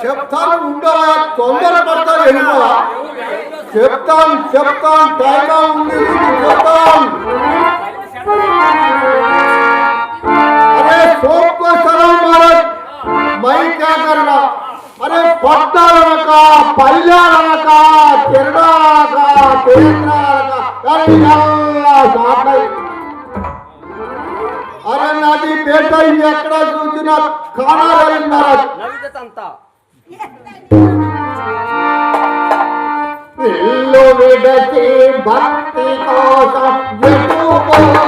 చెప్తాను ఉండరా, తొందర పడతారు ఎన్నో. చెప్తాను టైగా ఉంది చెప్తాను. अरे सोप को सलाम महाराज, मैं क्या करना? अरे पत्ता रखा, पल्ला रखा, चिरड़ा रखा, पेटरा रखा, अरे अल्लाह साथ. अरे नादी बेटा ये एकड़ा सूचना खाना रही महाराज. इल्लो विडती भक्ति कोसम यतु कोसम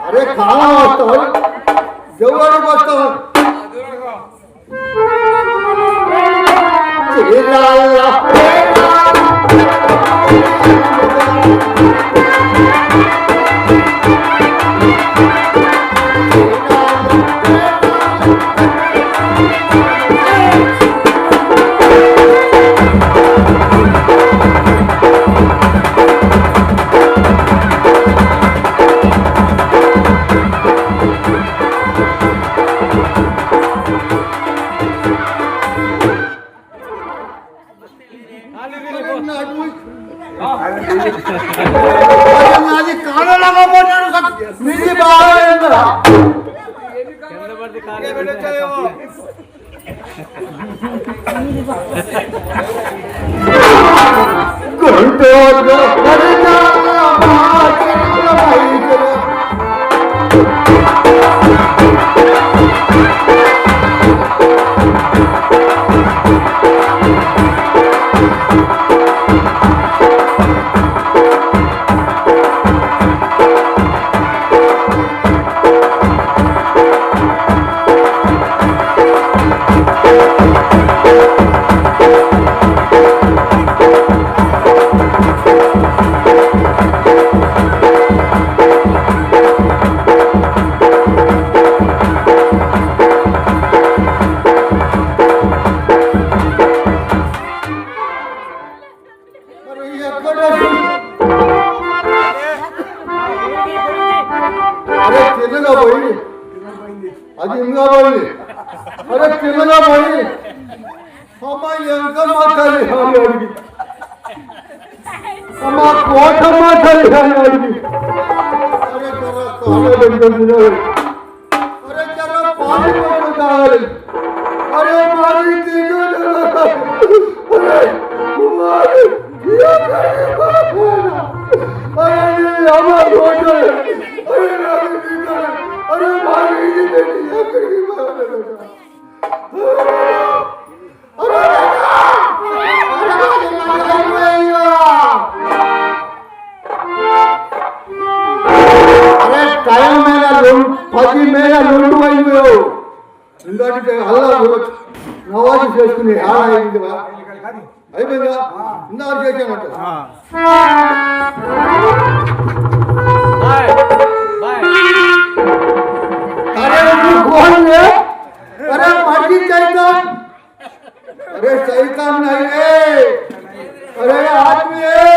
अरे खाना वस्ता जेवण वस्ता అది ఇంకా పోయింది. అరే చిన్నగా పోయి అమ్మాయి ఎంత మాట్లాడి అడిగి అమ్మా కోట మాట్లాడి అడిగి అరే జర పాలు కావాలి. అరే మారి టైం మీద 10 మీద 2 అయిపోయావు. ఎందుకంటే అలా నవాజు చేసుకుని అయిపోయిందా ఇందాక చేసామంట. अरे माटी शैतान, अरे शैतान नहीं है, अरे आदमी है,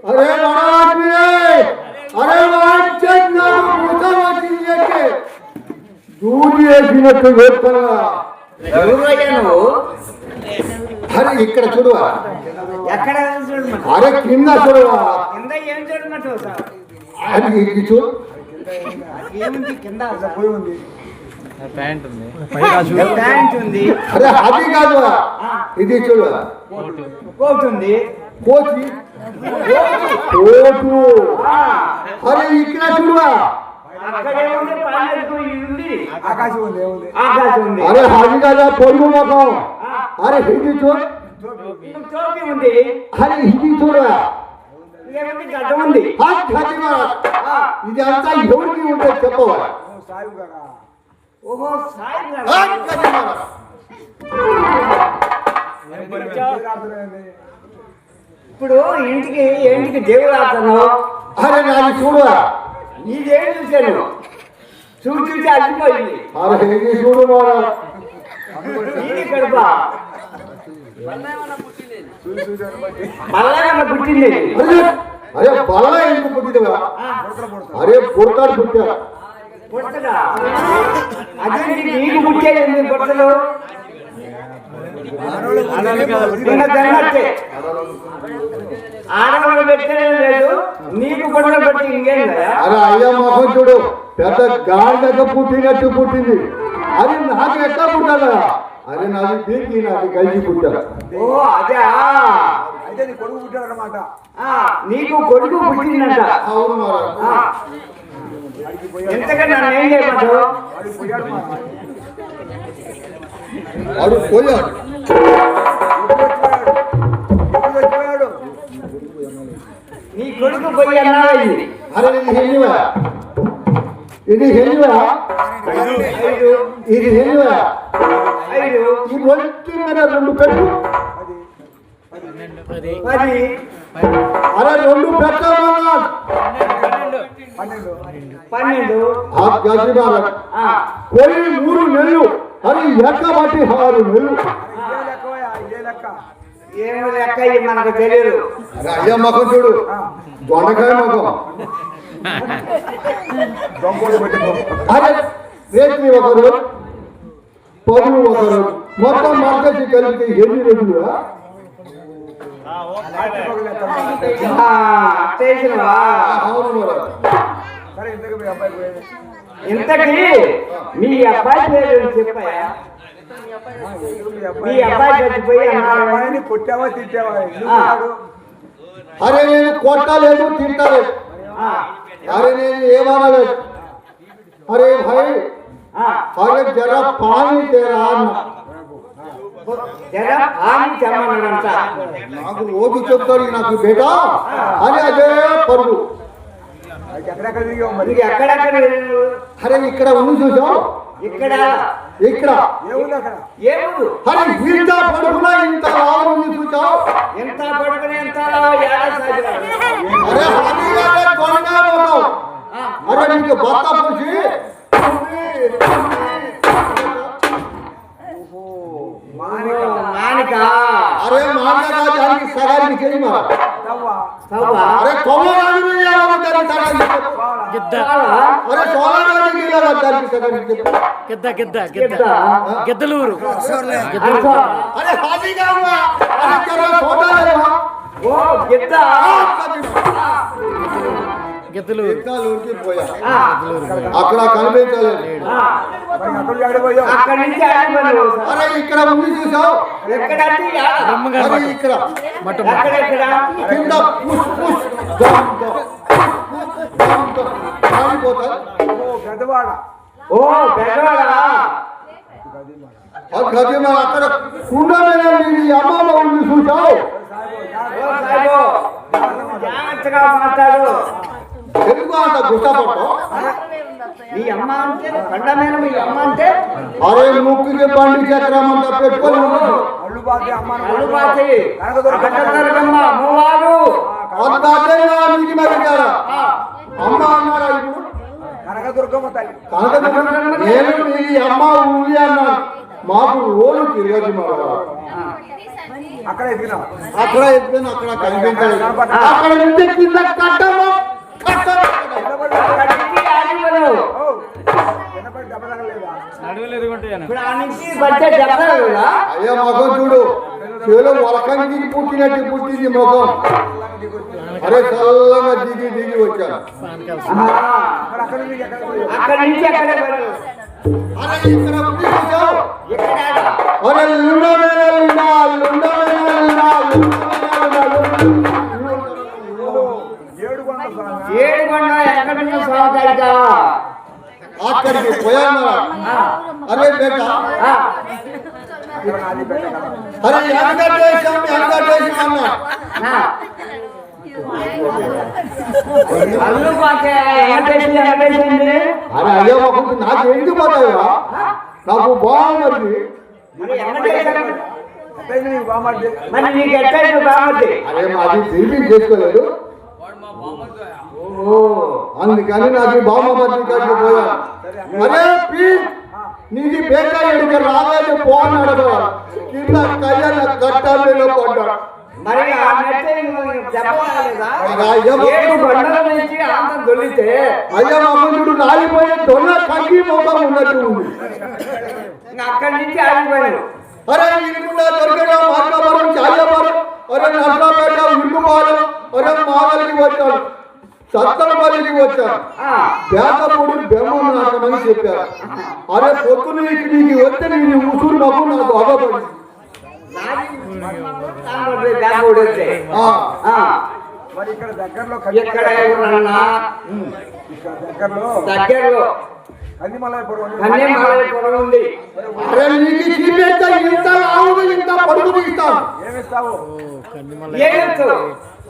अरे बड़ा आदमी है, अरे वांचन ना मुझे वाची लेके दूध ये बिना तो वेट करना ఎవరయ్యా నువ్వు? अरे ఇక్కడ చూడవా ఎక్కడ చూడమంట? अरे కింద చూడవా కింద ఏం చూడమంటావు సార్? అది ఇది చూడు ఏముంది కింద? పోయి ఉంది, ప్యాంట్ ఉంది, ప్యాంట్ ఉంది. అరే అది కాదు ఇది చూడు కోట్ ఉంది, కోచి కోటు. అరే ఇక్కడ చూడవా అక్కడ ఏముంది? పాలెత్తు ఉంది, ఆకాశం ఉంది, ఆకాశం ఉంది. అరే అది కాదా పొడుగు మొఖం. అరే ఇది చూడు టోపీ ఉంది. అరే ఇది చూడవా ఏముంది? గడ్డ ఉంది. ఇది అంతా ఎవరికి ఉంటుంది చెప్పవా? ఓహో సాయి ఇప్పుడు ఇంటికి దేవుడు ఆడుతున్నావు. అరే నాది చూడవా నీదేం చూశాను, చూసి అల్లిపోయింది. అరే ఇది చూడు నీది కడుప మళ్ళా పుట్టింది. అరే బల్ల ఎందుకు పుట్టిదవా? అరే పుడతాడు పుట్టా పుట్టదా? అదే నీకు పుట్టేది పుట్టలు ఆడవాళ్ళు పెట్టనే లేదు, నీకు కూడా పెట్టి ఇంకేం కదా. అరే అయ్యా మొహం చూడు పెద్ద గాడిదకు పుట్టినట్టు పుట్టింది. అది నాకు ఎట్లా పుట్టాలా? అరే నాది పీకి నాది కలిసి పుట్టా. ఓ అదే అయితే నీ కొడుకు పుట్టాడనమాట. నీకు కొడుకు పుట్టిందంట. అవును మరి ఎంతగా నన్ను ఏం చేయమంటావు? వాడు పోయాడు. నీ కొడుకు పోయి అన్నాడు. అరే ఇది హెల్లివా, ఇది హెల్లివా, ఇది హెల్లివా. ఈ ఒంటి మీద 2 పెట్టు. అది అరే 2 పెట్టమన్నా 12 పోయి 3 నెలలు. అది ఎక్క బట్టి 6 నెలలు. ఏమో లెక్క మనకు తెలియదు. అరే అయ్యా మొఖం చూడు దొండకాయ మొఖం. అరే రేపు ఒకరు పదులు ఒకరు మొత్తం మార్కెట్ కలిపి ఎన్ని రోజులుగా? చేసినవా? అవును ఇంతకీ మీ అబ్బాయి పేరు చెప్పాయా? మీ అబ్బాయి చచ్చిపోయి అమ్మాయిని కొట్టావా తిట్టావా? అరే నేను కొట్టలేదు తింటలేదు, అరే నేను ఏమనలేదు. అరే భాయ్ అరే జర పానీ తేరా అన్న. నాకు రోజు చెప్తాడు నాకు బేటా అని అదే పరుగు. ఎక్కడెక్కడ దిగావు మరి? ఎక్కడెక్కడ? అరే ఇక్కడ ఉంది చూసావు, ఇక్కడ ఇక్కడ ఏముంది అక్కడ? ఏముంది? అరే ఇంత పడుకున్నా ఇంత లావు ఉంది చూసావు. ఎంత పడుకుని ఎంత అరే హనీగానే త్వరగా పోతావు. అరే నీకు భర్త పూసి మానిక. అరే మానిక దానికి సగానికి చేయమా. అరే కొమ్మరాజు అరే సోలారాజు దానికి సగానికి గిద్ద గిద్ద గిద్ద గిద్దలూరు. అరే హాజీగా అరే సోదాలేమా. ఓ గిద్ద గిద్దలూరు. గిద్దలూరుకి పోయా, అక్కడ కనిపించలేదు. అక్కడి నుంచి అరే ఇక్కడ ఉంది చూసావు. ఎక్కడంటే అరే ఇక్కడ ఎక్కడెక్కడ కింద పుష్ పుష్ దమ్ దమ్ దమ్ దమ్ కాలిపోతా. పెద్దవాడ. ఓ పెద్దవాడా? గదిమ అక్కడ కుండ మీద నీ అమ్మమ్మ ఉంది చూసావు. జాగ్రత్తగా మాట్లాడు. ఎందుకు అంత గుర్తపడతావు? మీ అమ్మ అంటే పండమైన మీ అమ్మ అంటే అరే ముక్కుకి బండి చక్రం అంతా పెట్టుకొని ఉన్నాడు. అల్లు బాతి అమ్మ అల్లుబాతి కనకదుర్గమ్మ అమ్మవారు అంత అర్థంగా నీకు మరిగారా అమ్మ అన్నారా ఇప్పుడు? కనకదుర్గమ్మ తల్లి. కనకదుర్గమ్మ నేను నీ అమ్మ ఊరి అన్నాను. మాకు రోజు తిరగదు మాట. అక్కడ ఎదిగినావు. అక్కడ ఎత్తుకుని అక్కడ కనిపించలేదు. అక్కడ నుంచి కింద కట్టము కట్టము. కడిగి ఆడివను. వెనపడి దెబ్బ తగలేదా? నడువులు ఎదుగుంటాయను. ఇప్పుడు ఆ నుంచి వచ్చే దెబ్బలు కదా? అయ్యా మగం చూడు, చెవులో వలకంగి పుట్టినట్టు పుట్టింది ముఖం. అరే చల్లగా దిగి దిగి వచ్చాను. మరి అక్కడ నుంచి ఎక్కడ పోయావు? అక్కడి నుంచి ఎక్కడ అరే ఇక్కడ ఉంది చూసావు. ఎక్కడ అరే లుండమేనా లుండా, లుండమేనా లుండా, ఏడుకొండ స్వామి. ఏడుకొండ ఎక్కడున్న స్వామిక అక్కడికి పోయాను. అరే బేట అక్కడ నాది పెట్ట కదా. అరే వెంకటేశం వెంకటేశం అన్నా. అల్లుబాతే వెంకటేశ్వరి. అరే అయ్యో మాకు నాకు ఎందుకు పోతాయా? నాకు బాగుంది. మరి వెంకటేశ్వరి ఎట్లయింది నీకు బామ్మర్ది? మరి నీకు ఎట్టయిన బాగుంది. అరే మాది టీవీ చేసుకోలేదు, అందుకని నాకు బామ్మర్ది కాడికి పోయాను. అరే ప్లీజ్ నీది బేట ఎడుక రాలేదు పోన్నాడు. కింద కయ్యాల గట్టాలలో పడ్డాడు. మరి ఆ నెట్టే చెప్పలేదా? అయ్యో ఏడు బండల నుంచి ఆంతం దొల్లితే అయ్యో అమ్ముడు రాలిపోయి దొన్న కంకి మొఖం ఉన్నట్టు ఉంది. ఇంకా అక్కడి నుంచి ఆగిపోయాను. అరే ఇరుకుండా దొరికిన మార్గవరం చాయవరం, అరే నర్సాపేట ఉరుకుపాలెం, అరే మాగలికి వచ్చాడు, సత్తలపల్లికి వచ్చాడు. పేదపూడి బెమ్మ నాటమని చెప్పారు. అరే పొద్దున నీకు వస్తే నీ ఉసురు నవ్వు నాకు అవ్వబడింది. మరి ఇక్కడ దగ్గరలో ఎక్కడ ఎవరన్నా దగ్గరలో కందిమలాయపురం కన్యామలాయపురం ఉంది. అరే నీకు చీపెట్ట ఇంత లావుగా ఇంత పొడుగు తీస్తాను. ఏమిస్తావు? ఏమిస్తూ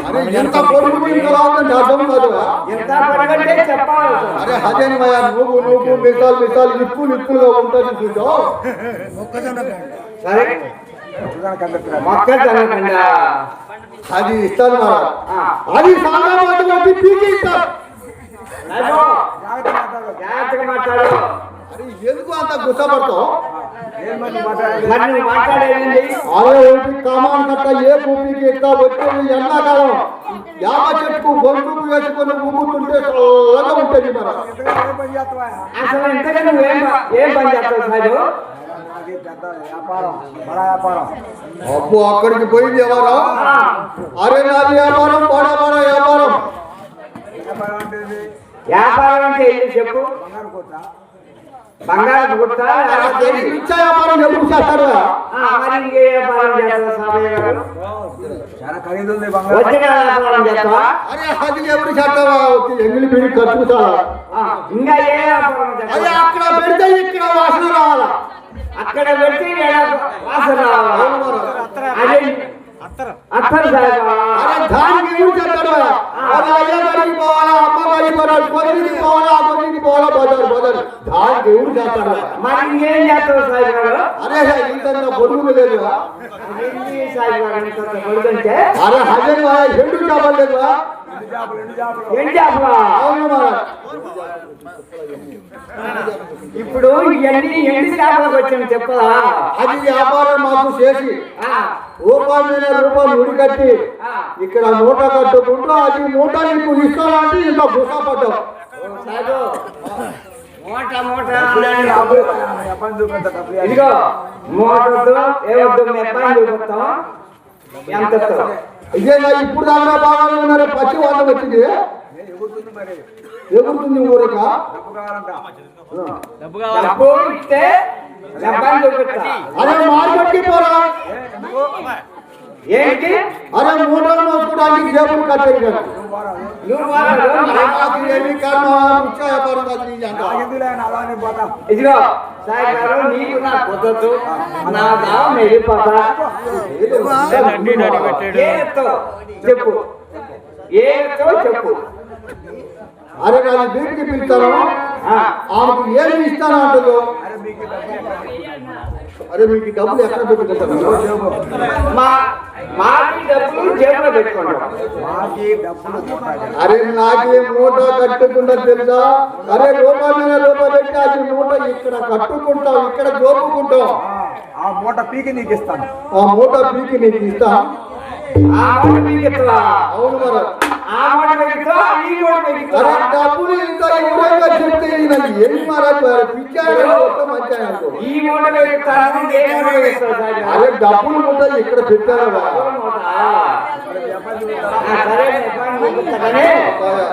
అరే ఎంత పొడుగు ఇంత లావుగా అర్థం కాదు. ఎంత పడగంటే చెప్పాలి. అరే అదేని భయ నువ్వు మిసాలు మిసాలు నిప్పులుగా ఉంటుంది చూసావు. సరే మొక్కజొన్న అది ఇస్తాను మరి. అది సామాన్య వచ్చి పీకి ఇస్తాను. జాగ్రత్తగా మాట్లాడు. అరే ఎందుకు అంత గుర్తపడతావు? మరి నువ్వు మాట్లాడేది అరే ఒకటి కామాన్ కట్ట ఏ భూమికి ఎట్లా వచ్చేది ఎండాకాలం యాప చెట్టుకు గొంతుకు వేసుకొని ఊగుతుంటే చల్లగా ఉంటుంది మరి. ఏం పని చేస్తావా? అసలు ఇంతగా నువ్వేం ఏం పని చేస్తావు సార్? అది పెద్ద వ్యాపారం, బడా వ్యాపారం. అప్పు అక్కడికి పోయింది ఎవరు? అరే నాది వ్యాపారం బడా బడా వ్యాపారం. వ్యాపారం అంటే ఏంది? వ్యాపారం అంటే ఏంటి చెప్పు. బంగారు కొత్త బంగారం గుట్ట ఇచ్చా వ్యాపారం ఎప్పుడు చేస్తాడు మరి ఇంకే వ్యాపారం చేస్తావు సామయ్య గారు? చాలా ఖరీదు ఉంది బంగారు. వచ్చిన వ్యాపారం చేస్తావా? అరే అది ఎప్పుడు చేస్తావా ఎంగిలి బిడి కట్టుకుంటా ఇంకా ఏ వ్యాపారం అదే చేస్తావా? అక్కడ పెడితే ఇక్కడ వాసన రావాలా అక్కడ పెట్టి వాసన రావాలా? అదే అత్తరు సాహెబా. అరే దానికి ఎవరు చేస్తాడు అది అయ్య గారికి పోవాలా అమ్మ గారికి పోవాలి కొద్దికి పోవాలా కొద్దికి పోవాలా బజార్ దానికి ఎవరు చేస్తాడు మరి ఇంకేం చేస్తావు సాహెబ్ గారు? అరే ఇంత గొడుగు లేదు ఏంటి సాహెబ్ గారు ఇంత కొడుకంటే? అరే హజన్ ఎందుకు చెప్పలేదు రెండు జాబులు ఏం చేపలా? అవును మరి ఇప్పుడు ఇవన్నీ ఎన్ని చేపలకు వచ్చాను చెప్పదా? అది వ్యాపారం మాకు చేసి రూపాయి మీద రూపాయలు ఉడికట్టి ఇక్కడ మూట కట్టుకుంటూ అది మూట నీకు ఇస్తానంటే ఇంత గుస పడ్డావు సాహెబు, మూట మూట వ్యాపారం చూపెడతా డబ్బులు ఇవ్వాలి. ఇదిగో మూటతో ఏవద్దు మెప్పాన్ని చూపిస్తాం. ఎంత వస్తావు? ఇదే ఇప్పుడు దాకా బాగానే ఉన్నారు పచ్చి వాళ్ళు వచ్చింది ఎగురుతుంది మరి ఎగురుతుంది ఊరిక డబ్బు కావాలంట. డబ్బు కావాలి. డబ్బు ఇస్తే మెప్పాన్ని చూపిస్తా. అరే మార్కెట్కి పోరా ఎందుకు? ఏంటి? అరే మూటలు మోసుకోవడానికి జేబులు కట్టేది కదా నువ్వు పోరాదు. నువ్వు వాడు నాకు ఏమీ కారణం ముఖ్య వ్యాపారం కాదు నీది అంట నాకెందుకులే నా అలానే పోతా. ఇదిగో సాయి గారు, నీకు నా కుదరదు, నా దావం వెళ్ళిపోతా. దండి నడి పెట్టాడు. ఏ ఎత్తావు చెప్పు, ఏ ఎత్తావు చెప్పు. అరే నేను బీటికి పిలుస్తాను ఆ, ఆమెకు ఏమి ఇస్తాను అంటుందో అరే మీకు డబ్బులు ఎక్కడ? అరే మీకు ఈ డబ్బులు ఎక్కడ పెట్టుకుంటారు మాకి డబ్బులు జేబులో పెట్టుకుంటాం. మాకి డబ్బులు కొట్టాలి. అరే నాకే మూట కట్టుకుంటా తెలుసా అరే రూపాయి మీద రూపాయి పెట్టి అది మూట ఇక్కడ కట్టుకుంటాం ఇక్కడ జోపుకుంటాం ఆ మూట పీకి నీకు ఇస్తాను. ఆ మూట పీకి నీకు ఇస్తా ఆ మూట మీకు ఇస్తావా? అవును మరి ఆ మూట మీకు ఇస్తావా? ఈ మూట మీకు ఇస్తావా? అరే డబ్బులు ఇంత ఎవరైనా చెప్తే నాకు ఎన్ని మారారు పిచ్చారు మంచిగా ఈ మూట మీకు ఇస్తాను, ఏ మూట మీకు ఇస్తావు సాయి గారు? అరే డబ్బులు మూట ఇక్కడ పెట్టారు మూట. సరే, చెప్పండి, చూపిస్తా కానీ. బాగా.